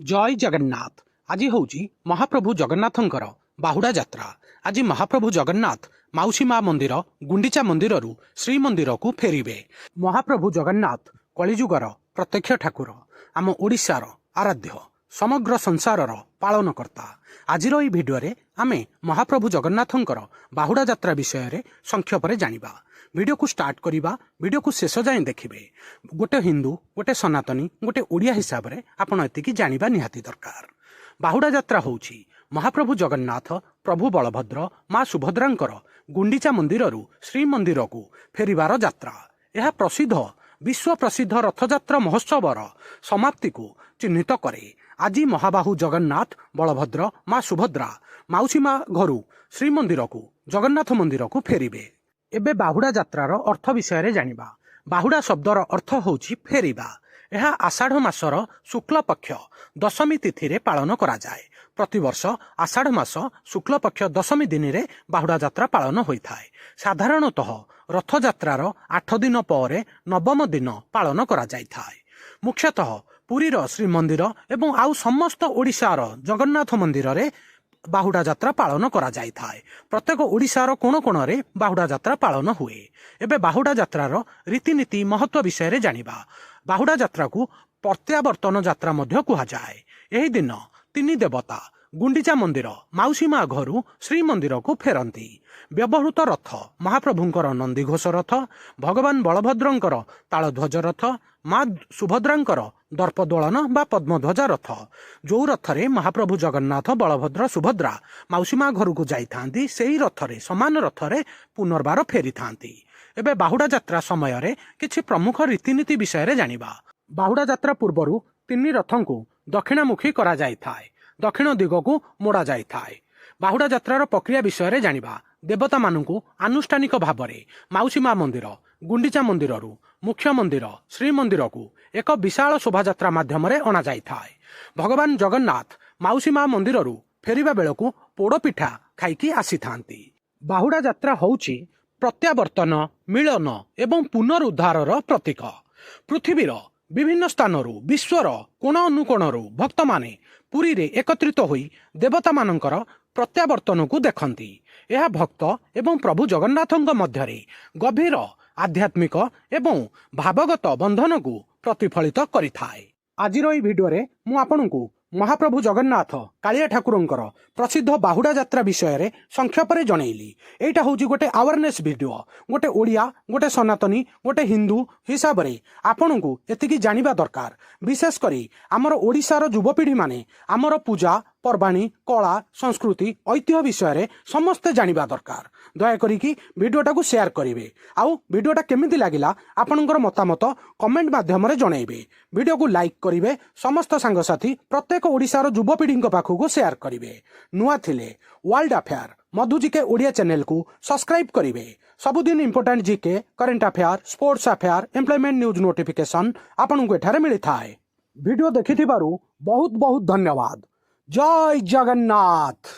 जय जगन्नाथ। आज हूँ महाप्रभु जगन्नाथंकर बाहुड़ा यात्रा। आज महाप्रभु जगन्नाथ माउसी माँ मंदिर गुंडीचा मंदिर श्रीमंदिर को फेरिबे। महाप्रभु जगन्नाथ कलिजुगर प्रत्यक्ष ठाकुर, आम ओडिशार आराध्य, समग्र संसारर पालनकर्ता। आजिर ई भिडियो आमे महाप्रभु जगन्नाथंकर बाहुड़ा यात्रा विषय रे संक्षेप जानिबा। वीडियो को स्टार्ट करिबा, वीडियो को शेष जाए देखिबे। गोटे हिंदू, गोटे सनातनी, गोटे ओडिया हिसाब रे आपण एतिकी जानिबा निहाती दरकार। बाहुड़ा यात्रा होउछि महाप्रभु जगन्नाथ, प्रभु बलभद्र, माँ सुभद्रांकर गुंडीचा मंदिररू श्रीमंदिर को फेरिबार यात्रा। यह प्रसिद्ध विश्व प्रसिद्ध रथयात्रा महोत्सवर समाप्ति को चिन्हित करे। आज महाबाहु जगन्नाथ, बलभद्र, माँ सुभद्रा माउसी माँ घरू श्रीमंदिर को जगन्नाथ मंदिर को फेरिबे। एबे बाहुड़ा यात्रार अर्थ विषय रे जानिबा। बाहुड़ा शब्दर अर्थ होउछि फेरिबा। यह आषाढ़ मासर शुक्ल पक्ष दशमी तिथि रे पालन करा जाए। प्रतिवर्ष आषाढ़ मास शुक्ल पक्ष दशमी दिन रे बाहुड़ा यात्रा पालन होइथाय। साधारणतः रथ यात्रार 8 दिन पर नवम दिन पालन करा जाइथाय। मुख्यतः पुरीर श्रीमंदिर एवं आउ समस्त ओडिशार जगन्नाथ मंदिर रे बाहुड़ा यात्रा पालन करा जाइथाय। प्रत्येक ओडिशार कोण कोण रे बाहुड़ा यात्रा पालन हुए। एबे बाहुड़ा यात्रार रीतिनीति महत्व विषय रे जानिबा। बाहुड़ा यात्रा को प्रत्यावर्तन यात्रा मध्य कुहा जाए। एही दिन तीन देवता गुंडीचा मंदिर माउसी माँ घरू श्रीमंदिर को फेरती। व्यवहृत रथ महाप्रभुंकर नंदीघोष रथ, भगवान बलभद्रंकर तालध्वज रथ, माँ सुभद्रांकर दर्पदोलन बा पद्मध्वजा रथ। जो रथरे महाप्रभु जगन्नाथ, बलभद्र, सुभद्रा माउसी माँ घर को जाइथांती, सेही रथरे समान रथरे पुनर्बार फेरी थांती। एबे बाहुड़ा यात्रा समय रे किछि प्रमुख रीतिनीति विषय रे जानिबा। बाहुड़ा यात्रा पूर्वरु तीन रथों को दक्षिणामुखी करा जाइथाय, दक्षिण दिग को मोड़ा जाइथाय। बाहुड़ा यात्रार प्रक्रिया विषय रे जानिबा। देवता मानू आनुष्ठानिक भाव में माउसी माँ मंदिर गुंडीचा मंदिर मुख्य मंदिर श्रीमंदिर को एक विशाल शोभायात्रा माध्यम अणा जाइथाय। भगवान जगन्नाथ माउसी माँ मंदिर फेरिबा बेलू पोड़पिठा खाइकी आसी थांती। बाहुड़ा यात्रा होउछि प्रत्यावर्तन, मिलन एवं पुनरुद्धारर प्रतीक। पृथ्वीर विभिन्न स्थानरू विश्वर कोण अनुकोणरू भक्त माने पुरी रे एकत्रित होई देवता मानकर प्रत्यावर्तन को देखंती। यह भक्त एवं प्रभु जगन्नाथଙ୍କ ମଧ୍ୟରେ गभीर आध्यात्मिक एवं भावगत बंधन को प्रतिफलित करिथाय। आजिर ई भिडियो रे मु आपनकु महाप्रभु जगन्नाथ कालिया ठाकुरंकर प्रसिद्ध बाहुड़ा यात्रा विषय रे संक्षेप रे जणैली। एटा होउची गोटे अवेयरनेस वीडियो। गोटे ओडिया, गोटे सनातनी, गोटे हिंदू हिसाब रे आपनकु एतिकी जानिबा दरकार। विशेष करी हमर ओडिशार युवपीढ़ी माने हमर पूजा पर्वाणी, कला, संस्कृति, ऐतिह्य विषय रे समस्ते जानिबा दरकार। दया करी कि वीडियोटा को शेयर करिवे। आउ वीडियोटा केमिति लागिला आपनकर मतामत कमेंट माध्यम रे जणैबे। वीडियो को लाइक करिवे, समस्त सांगसाथी प्रत्येक ओडिशार युवपीढ़ी पाखक शेयर करिवे। नुआ थिले वर्ल्ड अफेयर मधु जीके ओडिया चैनल को सब्सक्राइब करिवे। सबुदिन important GK, current affair, sports affair, employment news notification आपनकु एठारे मिलिथाय। वीडियो देखिथिबारु बहुत बहुत धन्यवाद। जय जगन्नाथ।